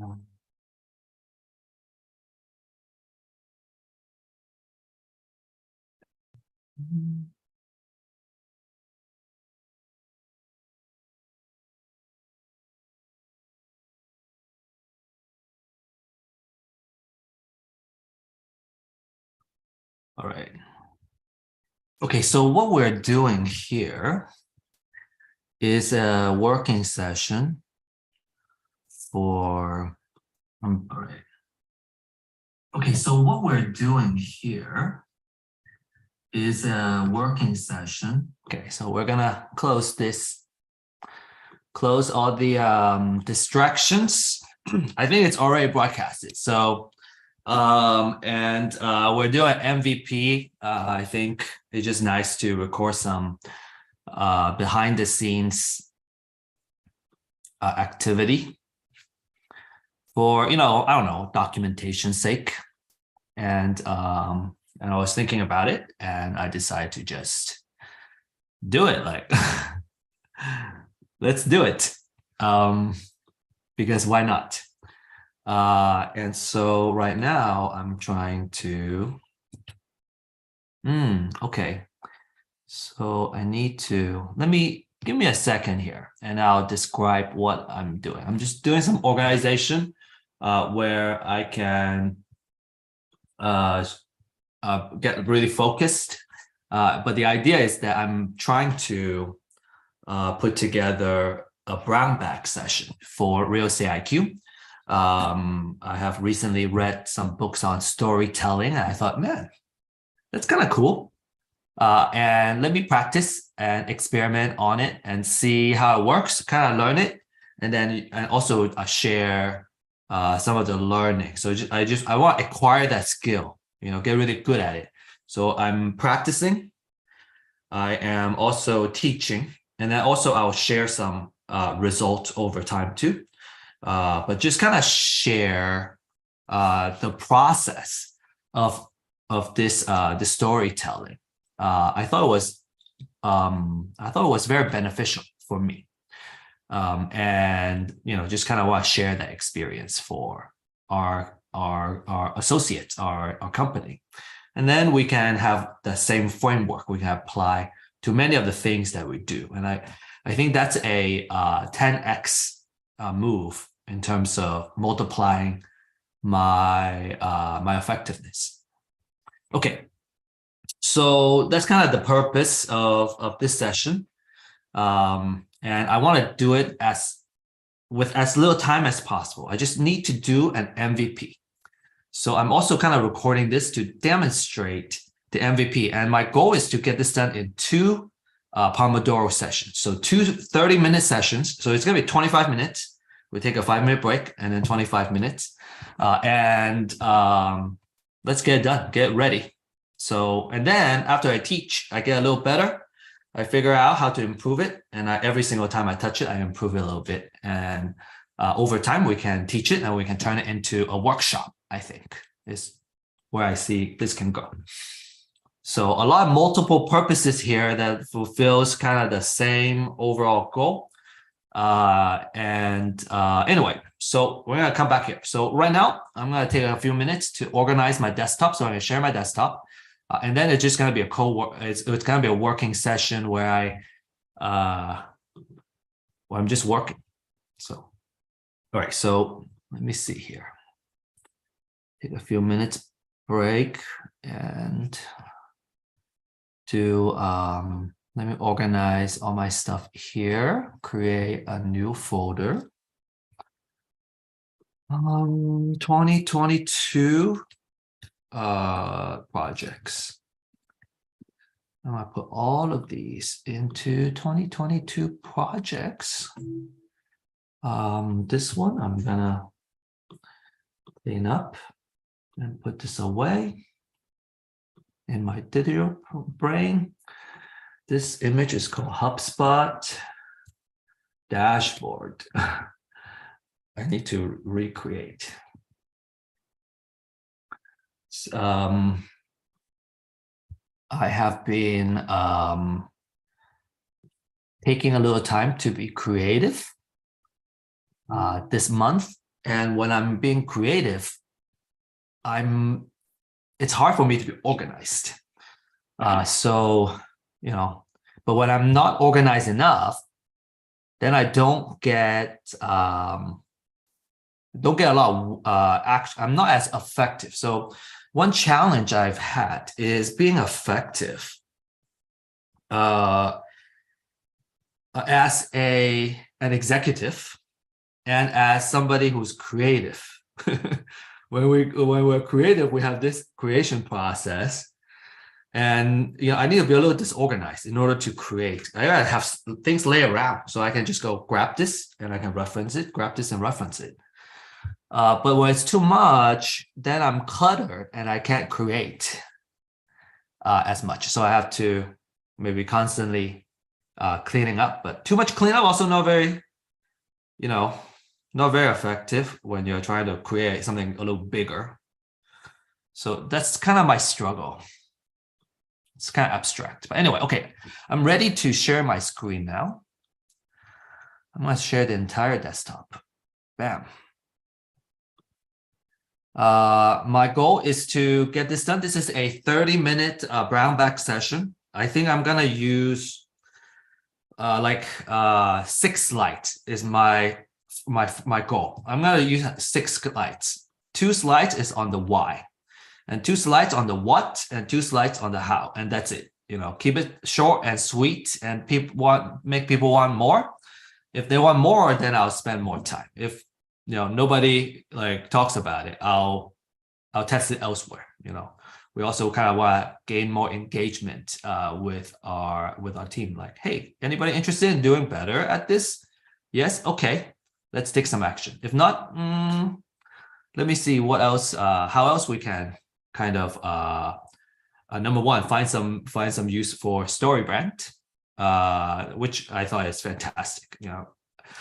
All right. Okay, so what we're doing here is a working session for, all right. Okay, so what we're doing here is a working session. Okay, so we're gonna close all the distractions. I think it's already broadcasted. So, we're doing MVP. I think it's just nice to record some behind the scenes activity for, I don't know, documentation sake. And I was thinking about it and I decided to just do it. Like, let's do it. Because why not? And so right now I'm trying to, okay. So I need to, give me a second here and I'll describe what I'm doing. I'm just doing some organization where I can get really focused. But the idea is that I'm trying to put together a brown bag session for Real Estate IQ. I have recently read some books on storytelling and I thought, man, that's kind of cool. And let me practice and experiment on it and see how it works, kind of learn it. And also share some of the learning. So I want to acquire that skill, get really good at it. So I'm practicing. I am also teaching. And then also I'll share some results over time too. But just kind of share the process of this the storytelling. I thought it was very beneficial for me, and just kind of want to share that experience for our associates, our company, and then we can have the same framework we can apply to many of the things that we do. And I think that's a 10x move in terms of multiplying my my effectiveness. Okay, so that's kind of the purpose of this session, and I want to do it with as little time as possible. I just need to do an MVP. So I'm also kind of recording this to demonstrate the MVP, and my goal is to get this done in 2 Pomodoro sessions. So 2 30-minute sessions. So it's going to be 25 minutes. We take a 5-minute break and then 25 minutes. Let's get it done, get ready. So, and then after I teach, I get a little better. I figure out how to improve it. And every single time I touch it, I improve it a little bit. And over time, we can teach it and we can turn it into a workshop, I think, is where I see this can go. So a lot of multiple purposes here that fulfills kind of the same overall goal. Anyway, so we're going to come back here. So right now, I'm going to take a few minutes to organize my desktop. So I'm going to share my desktop. And then it's just going to be it's going to be a working session where I'm just working. So, all right. So let me see here. Take a few minutes break and let me organize all my stuff here. Create a new folder. 2022 projects. I'm gonna put all of these into 2022 projects. This one I'm gonna clean up and put this away in my digital brain. This image is called HubSpot dashboard. I need to recreate. I have been taking a little time to be creative this month. And when I'm being creative, it's hard for me to be organized. So, but when I'm not organized enough, then I don't get a lot of action. I'm not as effective. So one challenge I've had is being effective as an executive and as somebody who's creative. when we're creative, we have this creation process. And I need to be a little disorganized in order to create. I gotta have things lay around so I can just go grab this and I can reference it, grab this and reference it. But when it's too much, then I'm cluttered and I can't create as much. So I have to maybe constantly cleaning up. But too much cleanup also not very effective when you're trying to create something a little bigger. So that's kind of my struggle. It's kind of abstract. But anyway, okay, I'm ready to share my screen now. I'm going to share the entire desktop. Bam. My goal is to get this done. This is a 30-minute brown bag session. I think I'm going to use 6 slides is my goal. I'm going to use 6 slides. 2 slides is on the why, and 2 slides on the what, and 2 slides on the how, and that's it. Keep it short and sweet, and make people want more. If they want more, then I'll spend more time. If nobody talks about it, I'll test it elsewhere. We also kind of want to gain more engagement with our team. Like, hey, anybody interested in doing better at this? Yes, okay, let's take some action. If not, let me see what else. How else we can kind of number one, find some use for Storybrand, which I thought is fantastic.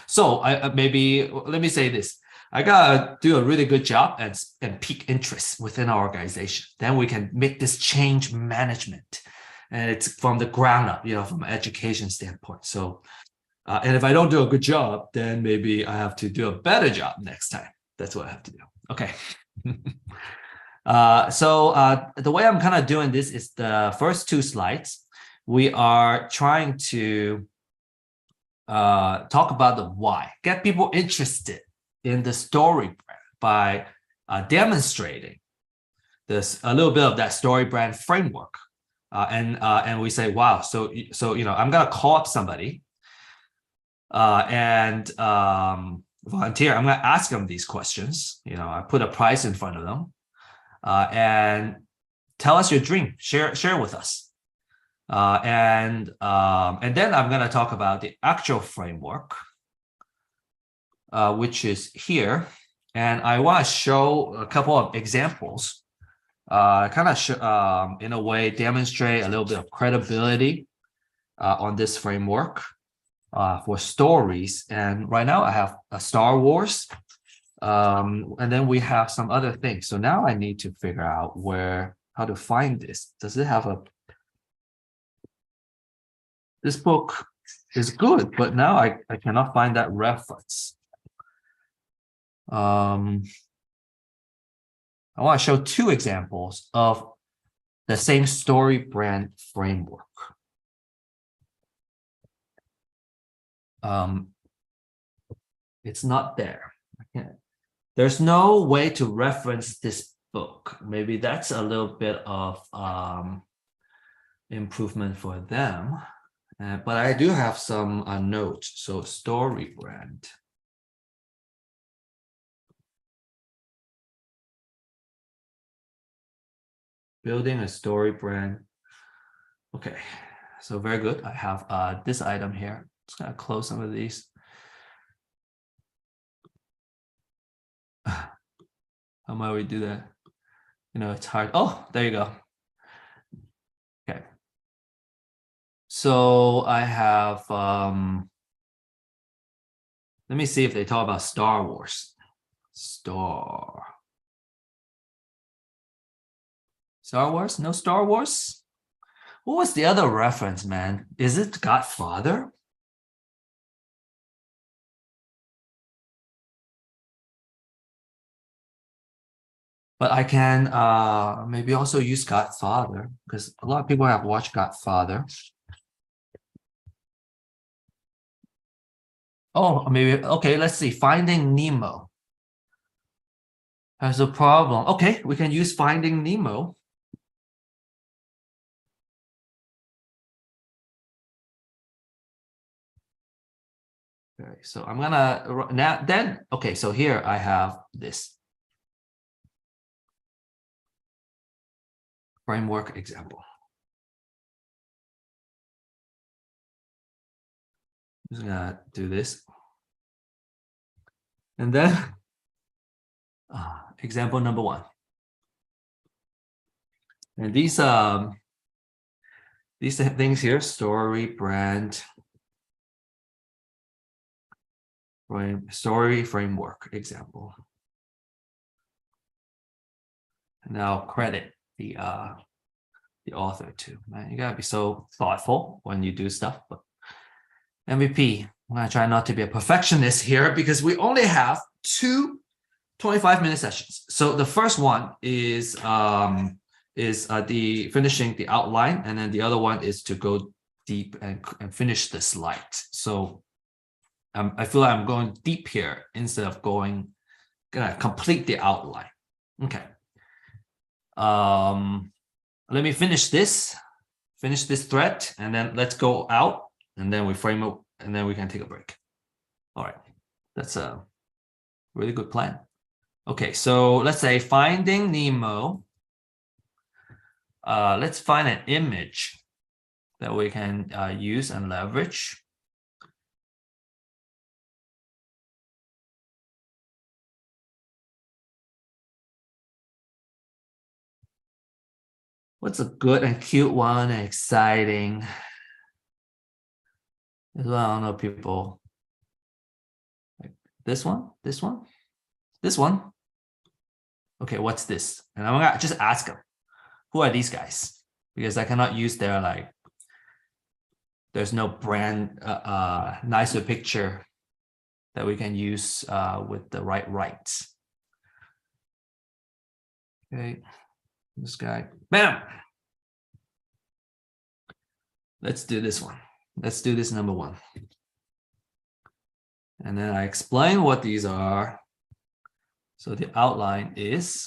So maybe let me say this. I gotta do a really good job and pique interest within our organization. Then we can make this change management, and it's from the ground up, from an education standpoint. So, and if I don't do a good job, then maybe I have to do a better job next time. That's what I have to do. Okay. So the way I'm kind of doing this is the first 2 slides. We are trying to talk about the why, get people interested in the story brand by demonstrating a little bit of that story brand framework, and we say, wow, so I'm gonna call up somebody and volunteer. I'm gonna ask them these questions. I put a prize in front of them, and tell us your dream. Share with us. And then I'm going to talk about the actual framework, which is here. And I want to show a couple of examples, kind of in a way demonstrate a little bit of credibility on this framework for stories. And right now I have a Star Wars, and then we have some other things. So now I need to figure out how to find this. Does it have this book is good, but now I cannot find that reference. I want to show 2 examples of the same Storybrand framework. It's not there. There's no way to reference this book. Maybe that's a little bit of improvement for them. But I do have some notes. So Storybrand. Building a Storybrand. Okay, so very good. I have this item here. Just gonna close some of these. How might we do that? It's hard. Oh, there you go. Okay. So I have, let me see if they talk about Star Wars. Star Wars? No Star Wars? What was the other reference, man? Is it Godfather? But I can maybe also use Godfather, because a lot of people have watched Godfather. Oh, maybe, okay, let's see. Finding Nemo has a problem. Okay, we can use Finding Nemo. Okay, so I'm gonna now then, okay, so here I have this framework example. I'm just gonna do this. And then example number 1. And these things here, Storybrand story framework example. And I'll credit the author too. Man, you gotta be so thoughtful when you do stuff. But MVP, I'm gonna try not to be a perfectionist here because we only have 2 25-minute sessions. So the first one is the finishing the outline, and then the other one is to go deep and finish the slide. So I feel like I'm going deep here instead of gonna complete the outline. Okay. Let me finish this thread, and then let's go out, and then we frame it, and then we can take a break. All right, that's a really good plan. Okay, so let's say Finding Nemo. Let's find an image that we can use and leverage. What's a good and cute one and exciting? As well, I don't know, people. Like this one. Okay, what's this? And I'm gonna just ask them, who are these guys? Because I cannot use their, like, there's no brand nicer picture that we can use with the right rights. Okay, this guy, bam. Let's do this one. Let's do this number 1. And then I explain what these are. So the outline is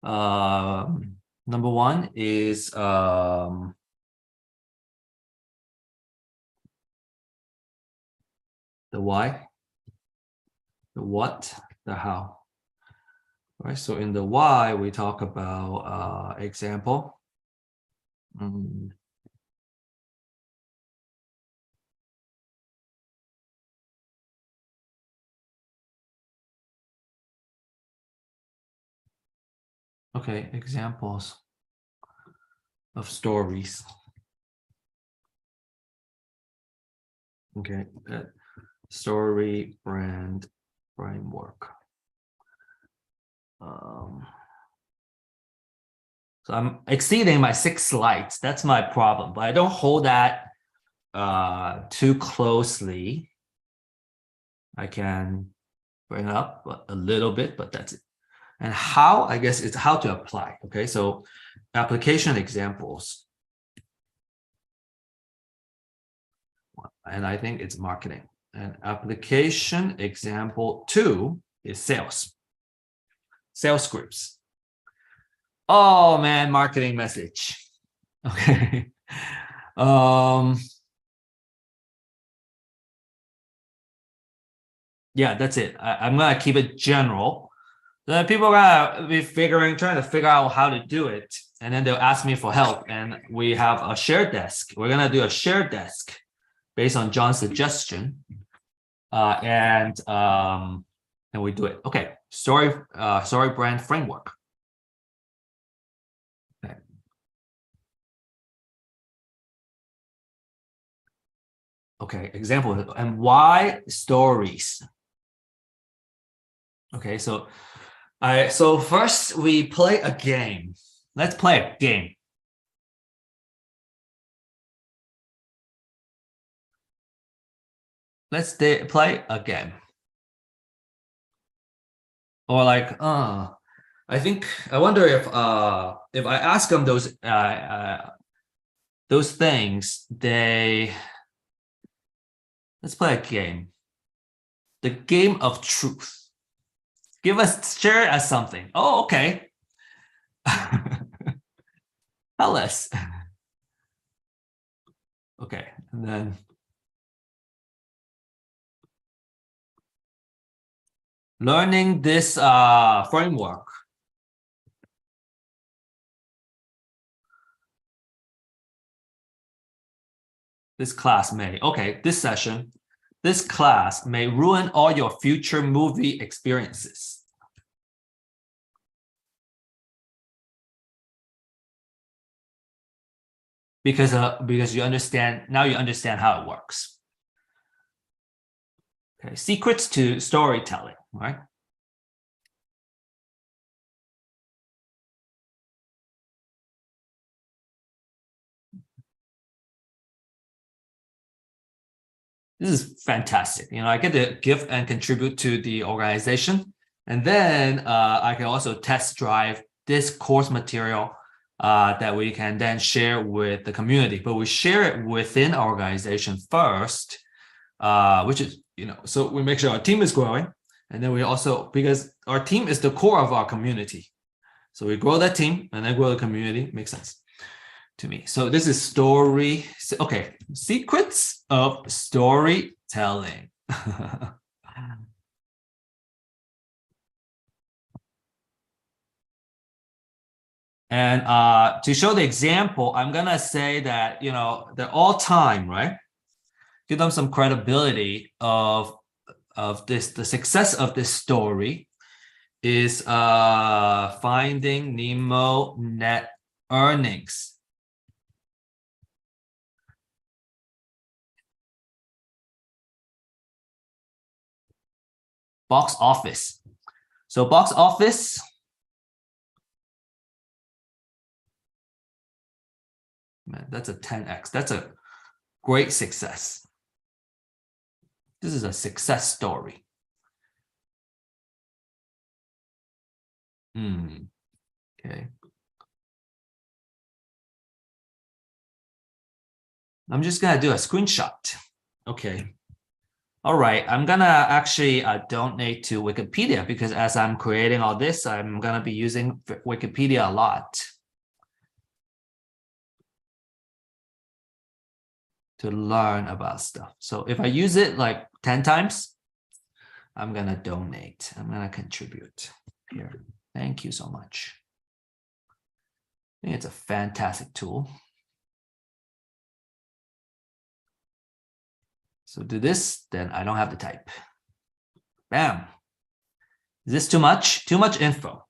number 1 is the why, the what, the how. All right, so in the why, we talk about example. Okay, examples of stories. Okay, Storybrand framework. So I'm exceeding my 6 slides. That's my problem, but I don't hold that too closely. I can bring up a little bit, but that's it. And how, I guess it's how to apply. Okay, so application examples. And I think it's marketing. And application example 2 is sales. Sales scripts. Oh man, marketing message. Okay. Yeah, that's it. I'm gonna keep it general. Then people are gonna be trying to figure out how to do it, and then they'll ask me for help. And we have a shared desk. We're gonna do a shared desk based on John's suggestion, and we do it. Okay, Storybrand framework. Okay. Okay, example, and why stories? Okay, so first we play a game. Let's play a game. let's play a game. Or like, I wonder if I ask them those things, let's play a game. The game of truth. Share it as something. Oh, okay. Tell us. Okay, and then learning this framework. This class may, okay, this class may ruin all your future movie experiences. Because you understand how it works. Okay, secrets to storytelling, right? This is fantastic. I get to give and contribute to the organization. And then I can also test drive this course material that we can then share with the community. But we share it within our organization first, which is, so we make sure our team is growing. And then we also, because our team is the core of our community. So we grow that team and then grow the community. Makes sense to me. So this is secrets of storytelling. And to show the example, I'm gonna say that they're all time, right? Give them some credibility of this. The success of this story is Finding Nemo net earnings. Box office. So box office. Man, that's a 10x. That's a great success. This is a success story. Okay. I'm just gonna do a screenshot. Okay. All right, I'm gonna actually donate to Wikipedia because as I'm creating all this, I'm gonna be using Wikipedia a lot to learn about stuff. So if I use it like 10 times, I'm gonna donate. I'm gonna contribute here. Thank you so much. I think it's a fantastic tool. So do this, then I don't have to type. Bam. Is this too much? Too much info.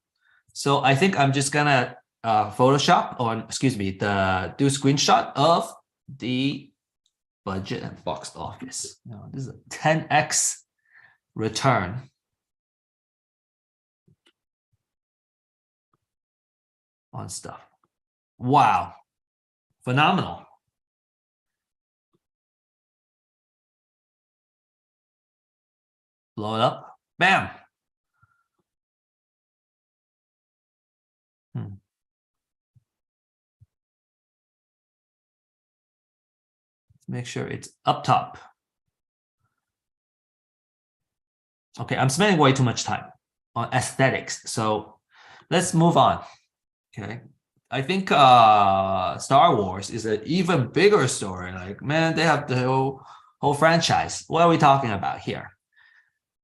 So I think I'm just gonna Photoshop, or excuse me, do screenshot of the budget and box office. This is a 10x return on stuff. Wow, phenomenal. Blow it up, bam. Let's make sure it's up top. Okay, I'm spending way too much time on aesthetics, so let's move on. Okay, I think Star Wars is an even bigger story. Like, man, they have the whole franchise. What are we talking about here?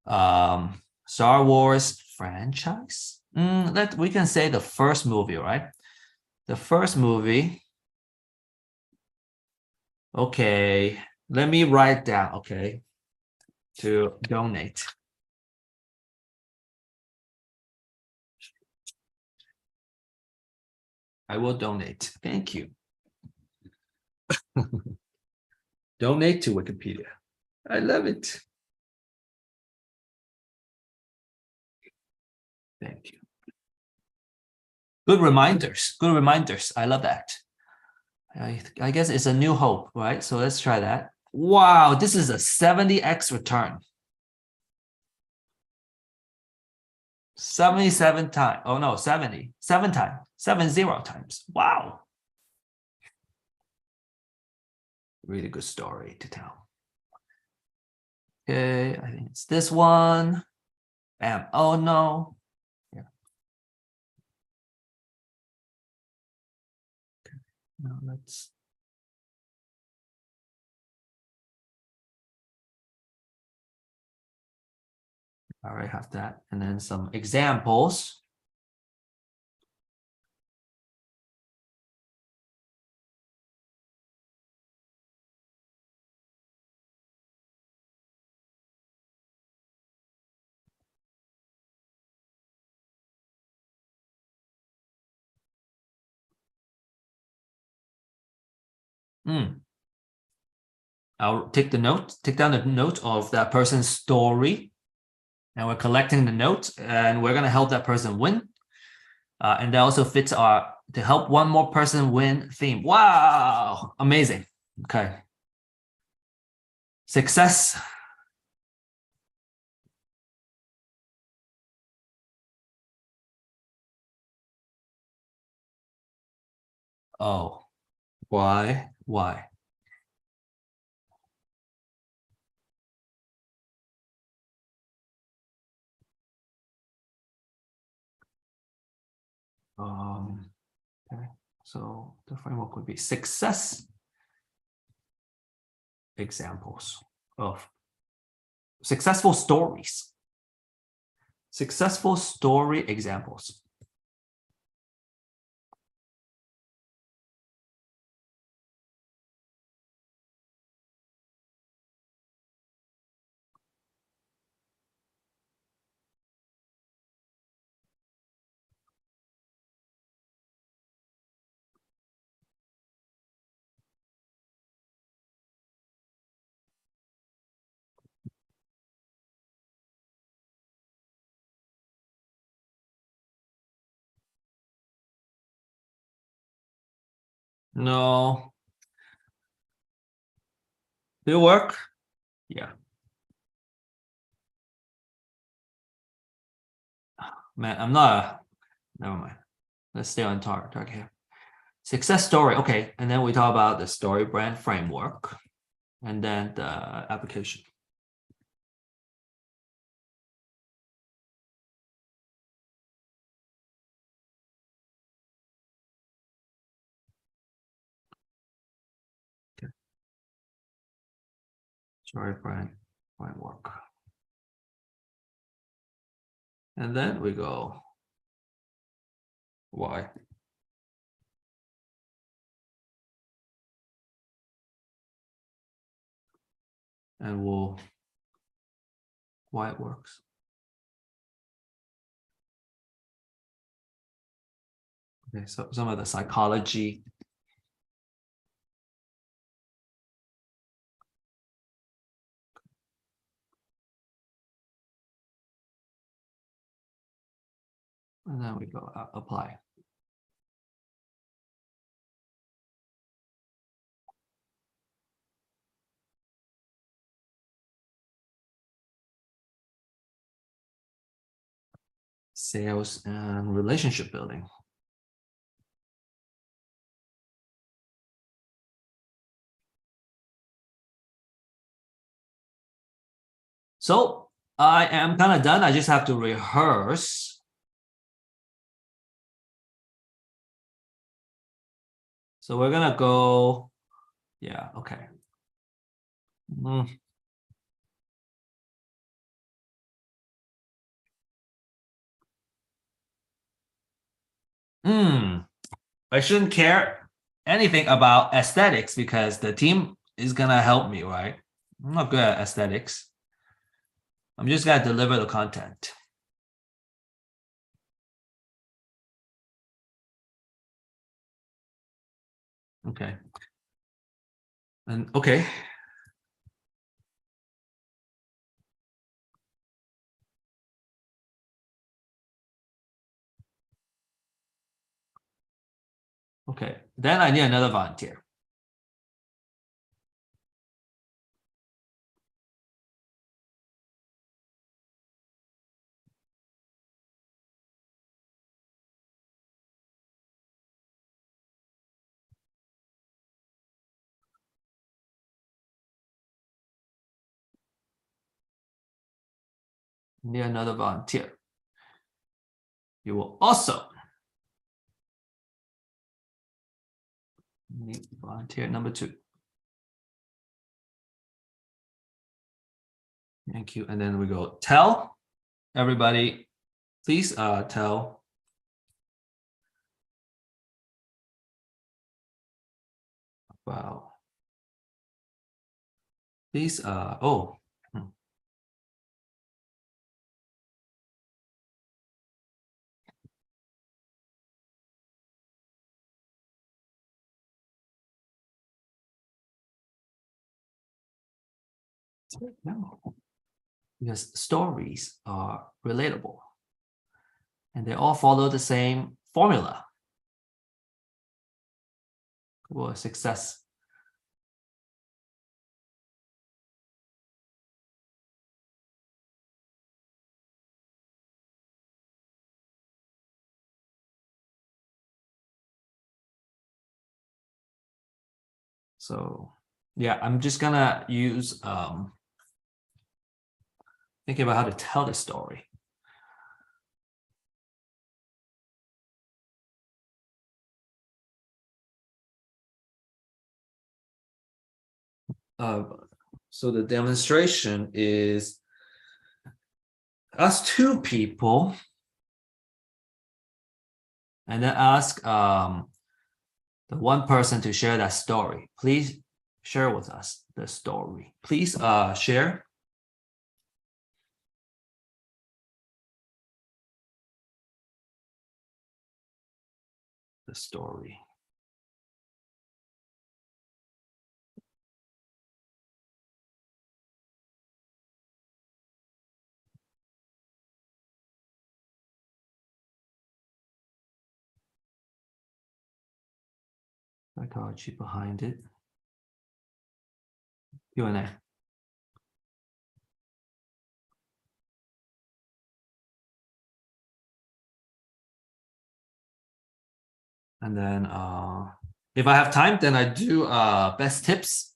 Star Wars franchise? We can say the first movie, right? The first movie. Okay, let me write down, okay, to donate. I will donate. Thank you. Donate to Wikipedia. I love it. Thank you. Good reminders. Good reminders. I love that. I guess it's a new hope, right? So let's try that. Wow, this is a 70x return. 77 times. Oh no, 77 times. 70 times. Wow. Really good story to tell. Okay, I think it's this one. Bam. Oh no. Yeah. Okay. Now let's. I already have that. And then some examples. I'll take down the note of that person's story. And we're collecting the notes and we're going to help that person win. And that also fits our to help one more person win theme. Wow, amazing. Okay. Success. Oh, why? Why? Okay. So the framework would be success examples of successful stories. Successful story examples. No, will work. Yeah, man, I'm not a, never mind. Let's stay on target here. Success story. Okay. And then we talk about the Storybrand framework and then the application. Okay. Storybrand framework. And then we go why. And we'll why it works. Okay, so some of the psychology. And then we go apply. Sales and relationship building. So I am kind of done. I just have to rehearse. So we're gonna go, yeah, okay. Mm. I shouldn't care anything about aesthetics because the team is gonna help me, right? I'm not good at aesthetics. I'm just gonna deliver the content. Okay. And okay. Okay. Then I need another volunteer. Need another volunteer. You will also need volunteer number 2. Thank you. And then we go tell everybody, please tell about, please, no, because stories are relatable and they all follow the same formula for success. So yeah, I'm just gonna use thinking about how to tell the story. So the demonstration is ask 2 people and then ask the one person to share that story. Please share with us the story. Please share. The story. Psychology behind it. Q&A. And then if I have time, then I do best tips.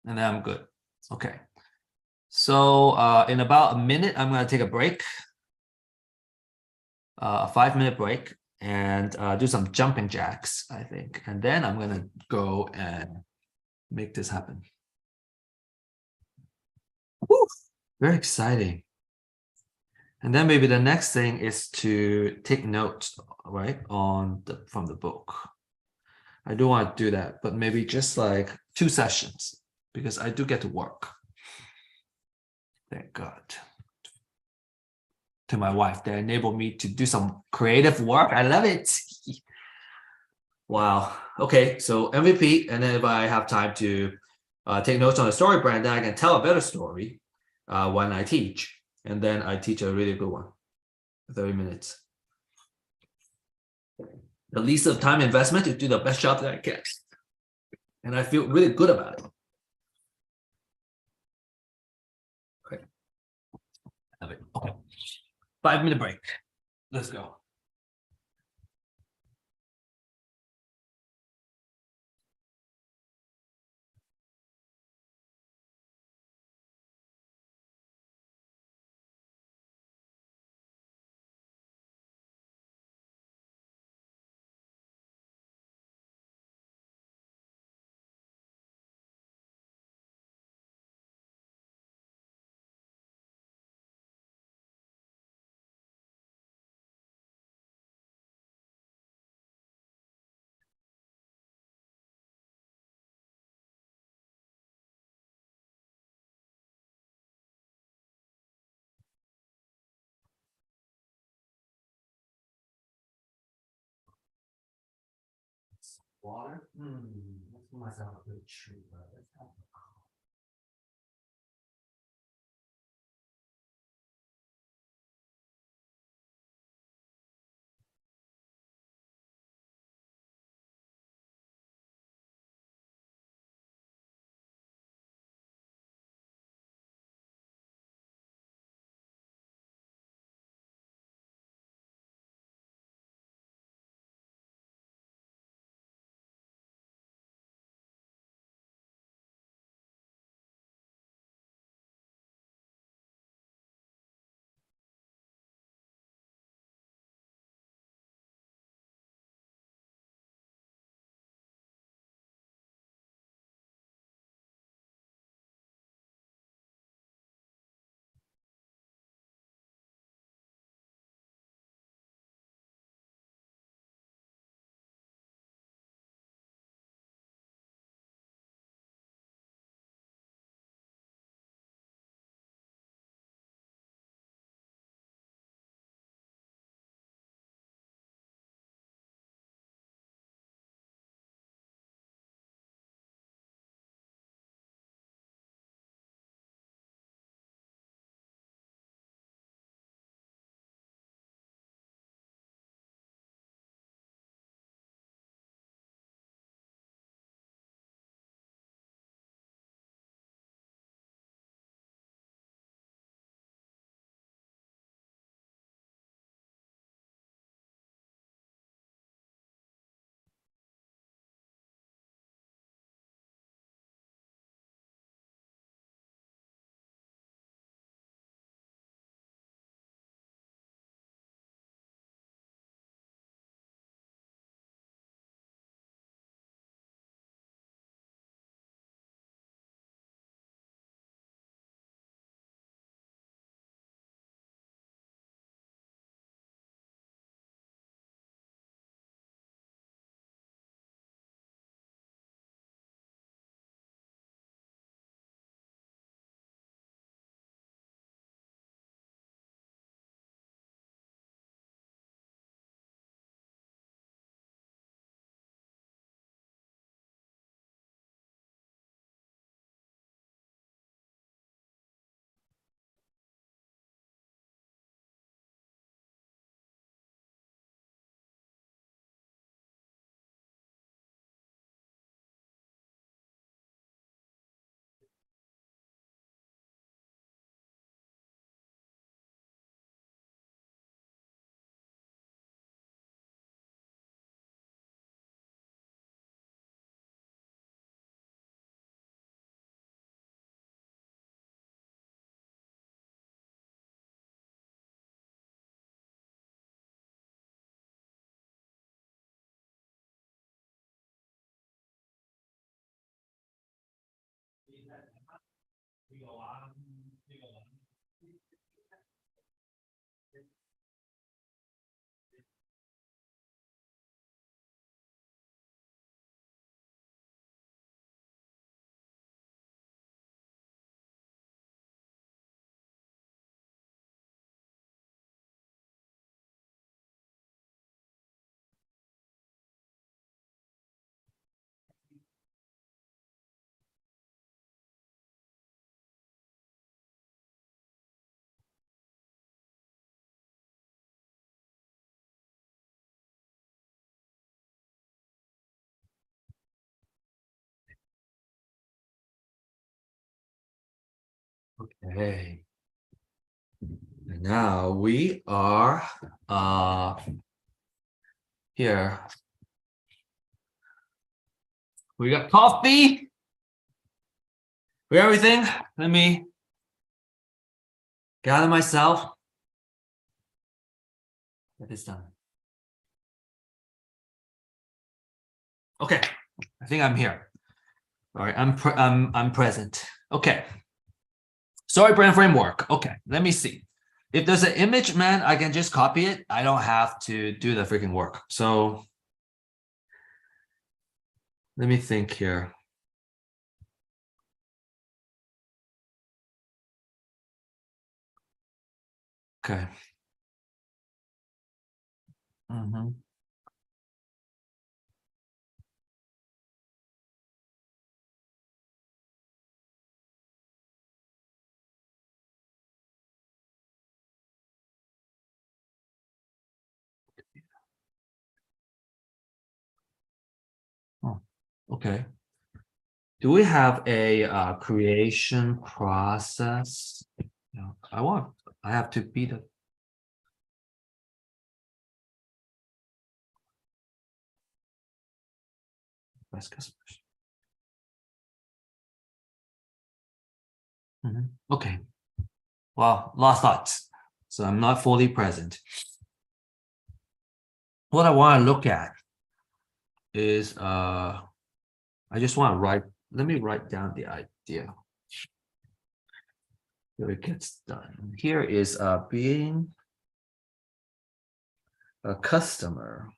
And then I'm good. Okay. So in about a minute, I'm going to take a break. A 5-minute break and do some jumping jacks, I think. And then I'm going to go and make this happen. Woo! Very exciting. And then maybe the next thing is to take notes, right, from the book. I do want to do that, but maybe just like 2 sessions because I do get to work. Thank God. To my wife, they enable me to do some creative work. I love it. Wow. Okay, so MVP, and then if I have time to take notes on the Storybrand, then I can tell a better story when I teach. And then I teach a really good one, 30 minutes. The least of time investment to do the best job that I can. And I feel really good about it. Okay. 5-minute break. Let's go. Water? Let's give myself a good treat. Okay. And now we are here. We got coffee. We got everything. Let me gather myself. Get this done. Okay, I think I'm here. All right, I'm present. Okay. Storybrand framework. Okay, let me see. If there's an image, man, I can just copy it. I don't have to do the freaking work. So let me think here. Okay. Oh, okay. Do we have a creation process? No, I have to be the best customers. Okay. Well, lost thoughts. So I'm not fully present. What I want to look at is I just want to write, let me write down the idea. Here it gets done. Here is being a customer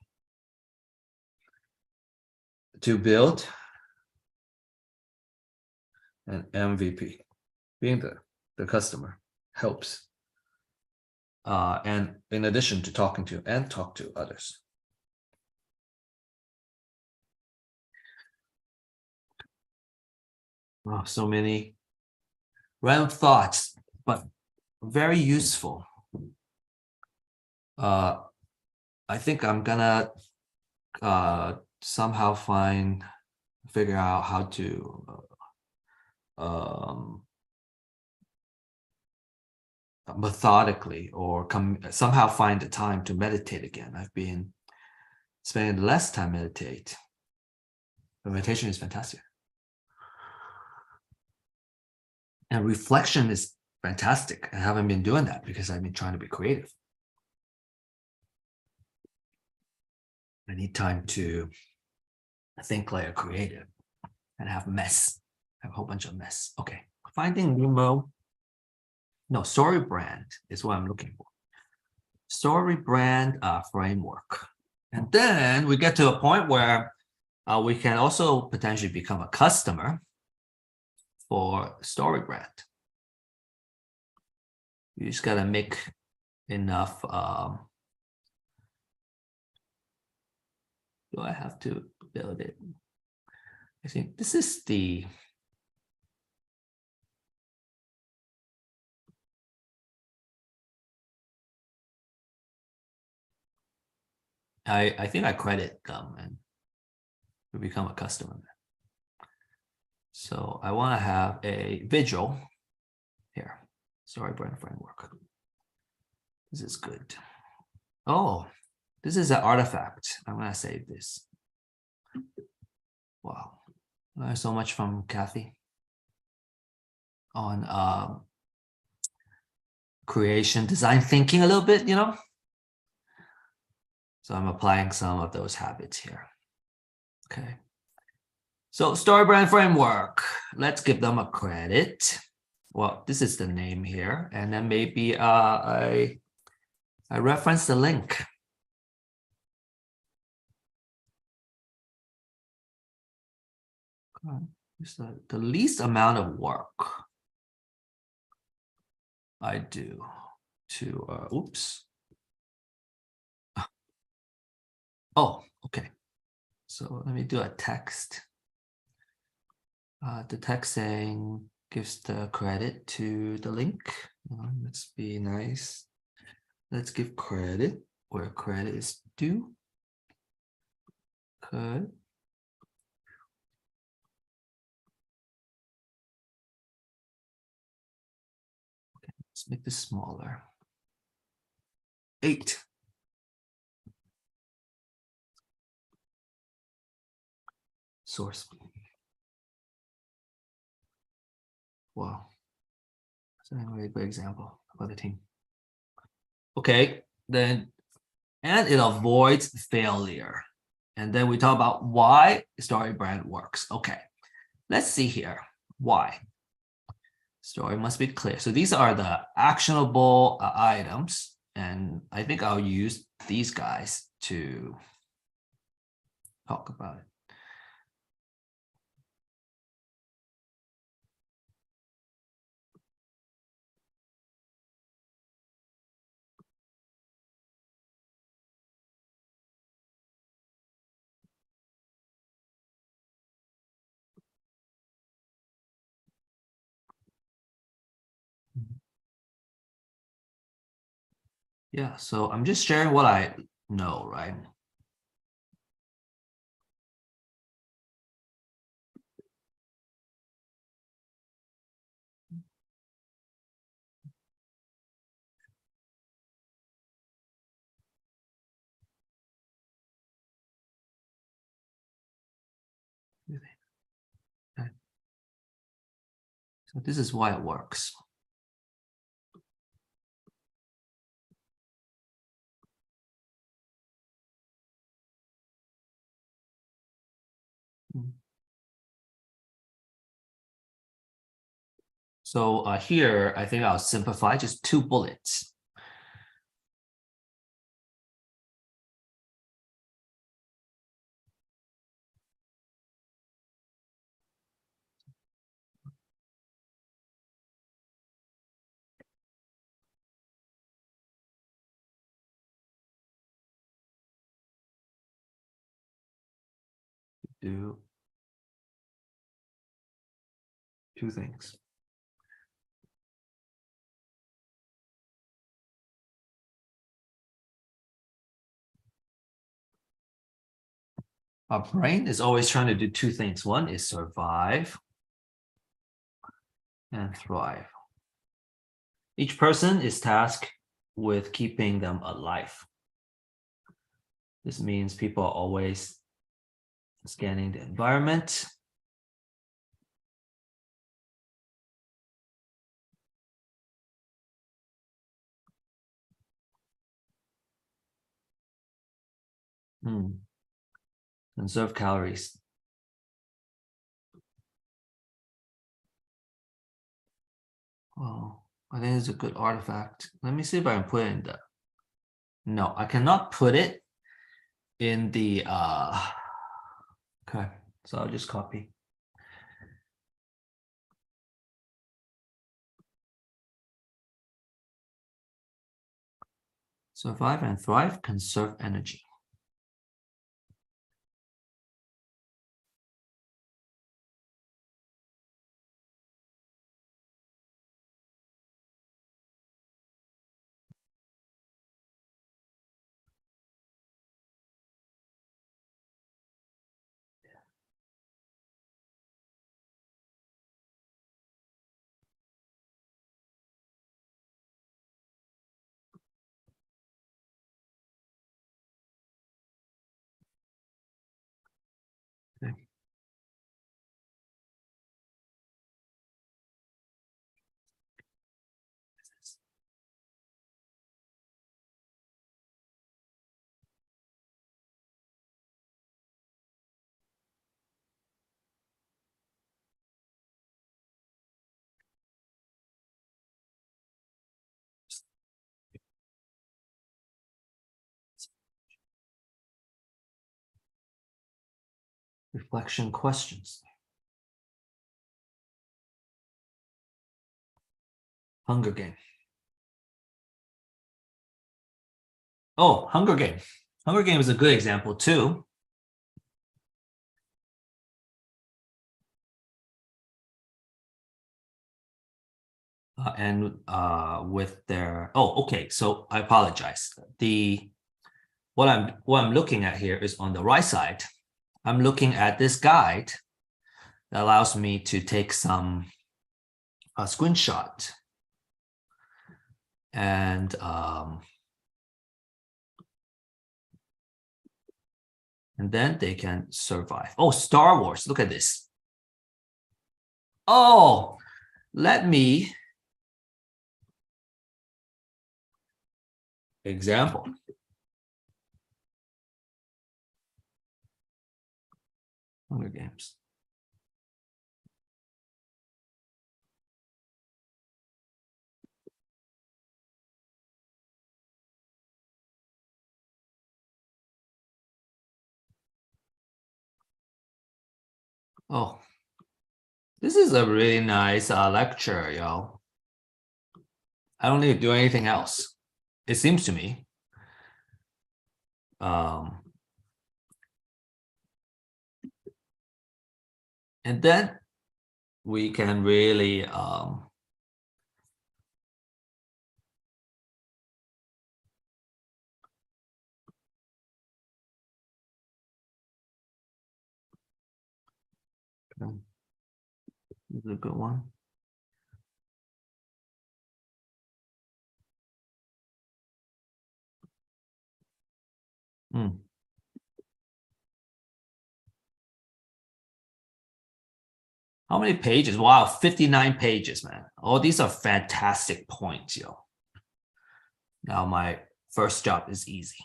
to build an MVP. Being the customer helps. And in addition to talking to and talk to others. Oh, so many random thoughts, but very useful. I think I'm gonna somehow figure out how to methodically or somehow find the time to meditate again. I've been spending less time meditate. But meditation is fantastic. And reflection is fantastic. I haven't been doing that because I've been trying to be creative. I need time to think like a creative and have a whole bunch of mess. Okay, Finding Nemo. No, Storybrand is what I'm looking for. Storybrand framework. And then we get to a point where we can also potentially become a customer for Storybrand. You just gotta make enough. Do I have to build it? I think this is the I think I credit them and we become a customer. So I want to have a visual here. Storybrand framework. This is good. Oh, this is an artifact. I'm going to save this. Wow. I learned so much from Kathy on creation, design thinking a little bit, you know. So I'm applying some of those habits here. Okay. So Storybrand framework, let's give them a credit. well, this is the name here, and then maybe I reference the link. It's the least amount of work I do to oops. Oh, okay. So let me do a text. The text saying gives the credit to the link. Let's be nice. Let's give credit where credit is due. Good. Okay, let's make this smaller. 8. Source. Wow. That's a really good example about the team. Okay, then, and it avoids failure. And then we talk about why Storybrand works. Okay, let's see here. Why? Story must be clear. So these are the actionable items. And I think I'll use these guys to talk about it. Yeah, so I'm just sharing what I know, right? Okay. So this is why it works. So here, I think I'll simplify just 2 bullets. Do 2 things. Our brain is always trying to do 2 things. One is survive and thrive. Each person is tasked with keeping them alive. This means people are always scanning the environment. Conserve calories. Oh, I think it's a good artifact. Let me see if I can put it in the. No, I cannot put it in the. Okay, so I'll just copy. Survive and thrive, conserve energy. Okay. Reflection questions. Hunger Game. Oh, Hunger Game. Hunger Game is a good example too. And with their okay. So I apologize. What I'm looking at here is on the right side. I'm looking at this guide that allows me to take some screenshot and then they can survive. Oh, Star Wars. Look at this. Oh, let me example. Hunger Games. Oh, this is a really nice lecture, yo. I don't need to do anything else. It seems to me. And then we can really this is a good one. How many pages? Wow, 59 pages, man. All these are fantastic points, yo. Now my first job is easy.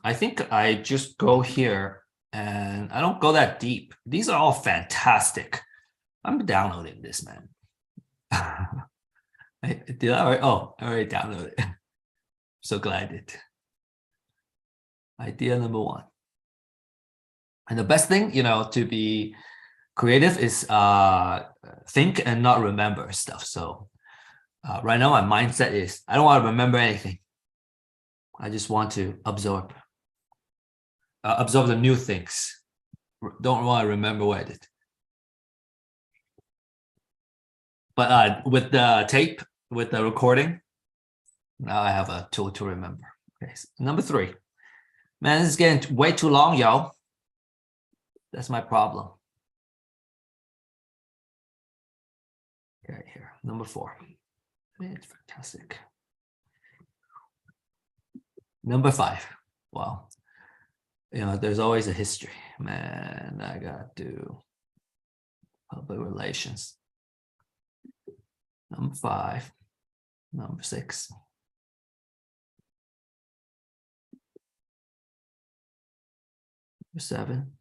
I think I just go here and I don't go that deep. These are all fantastic. I'm downloading this, man. Did I already? Oh, I already downloaded it. So glad I did. Idea number one. And the best thing, to be creative is think and not remember stuff. So right now my mindset is I don't want to remember anything. I just want to absorb the new things. Don't want to remember what I did. But with the tape, with the recording, now I have a tool to remember. Okay, so number 3. Man, this is getting way too long, yo. That's my problem. Okay, here, number 4. It's fantastic. Number 5. Wow. There's always a history. Man, I got to public relations. Number 5. Number 6. Number 7.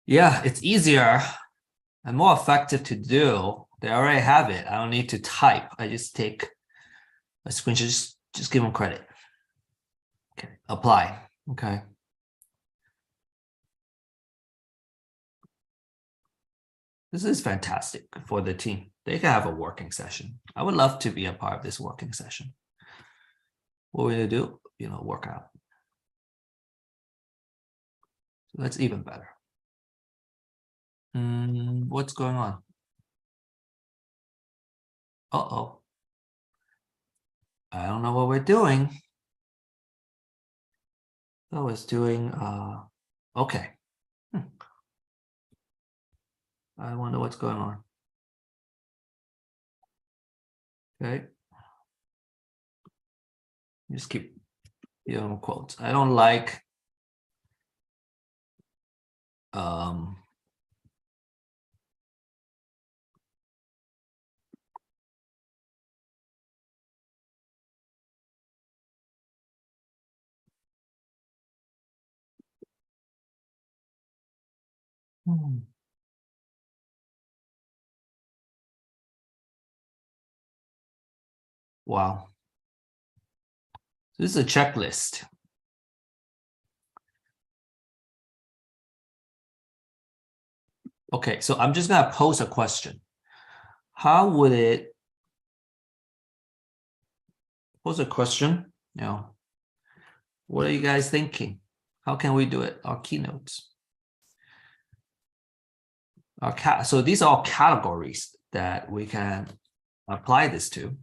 Yeah, it's easier and more effective to do. They already have it. I don't need to type. I just take a screenshot, just give them credit. Okay, apply. Okay. This is fantastic for the team. They can have a working session. I would love to be a part of this working session. What we're gonna do, work out. So that's even better. What's going on? Uh-oh. I don't know what we're doing. I was doing, okay. I wonder what's going on. Okay. Just keep quotes. I don't like wow. This is a checklist. Okay, so I'm just gonna pose a question. How would it pose a question? What are you guys thinking? How can we do it? Our keynotes. So these are all categories that we can apply this to.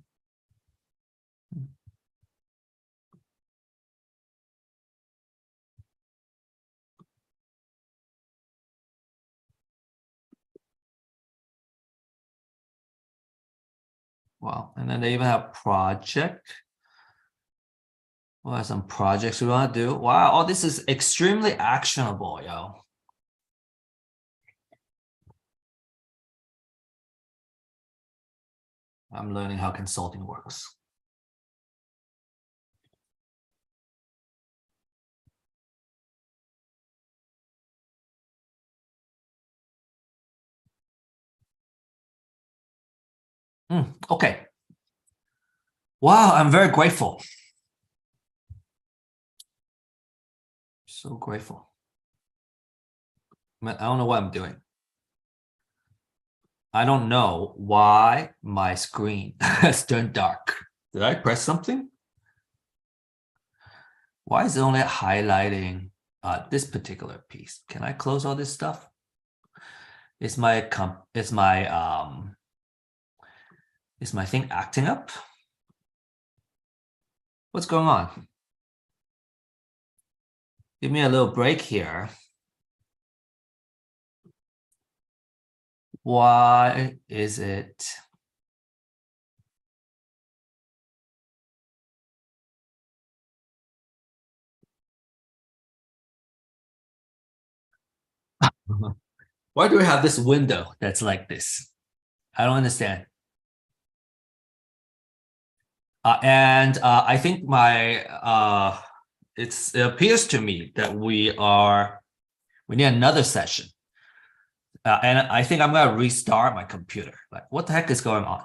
Wow, and then they even have project. Well, some projects we want to do. Wow, all this is extremely actionable, yo. I'm learning how consulting works. Okay. Wow, I'm very grateful. So grateful. I don't know what I'm doing. I don't know why my screen has turned dark. Did I press something? Why is it only highlighting this particular piece? Can I close all this stuff? Is my thing acting up? What's going on? Give me a little break here. Why is it? Why do we have this window that's like this? I don't understand. And I think it appears to me that we need another session. And I think I'm gonna restart my computer. Like, what the heck is going on?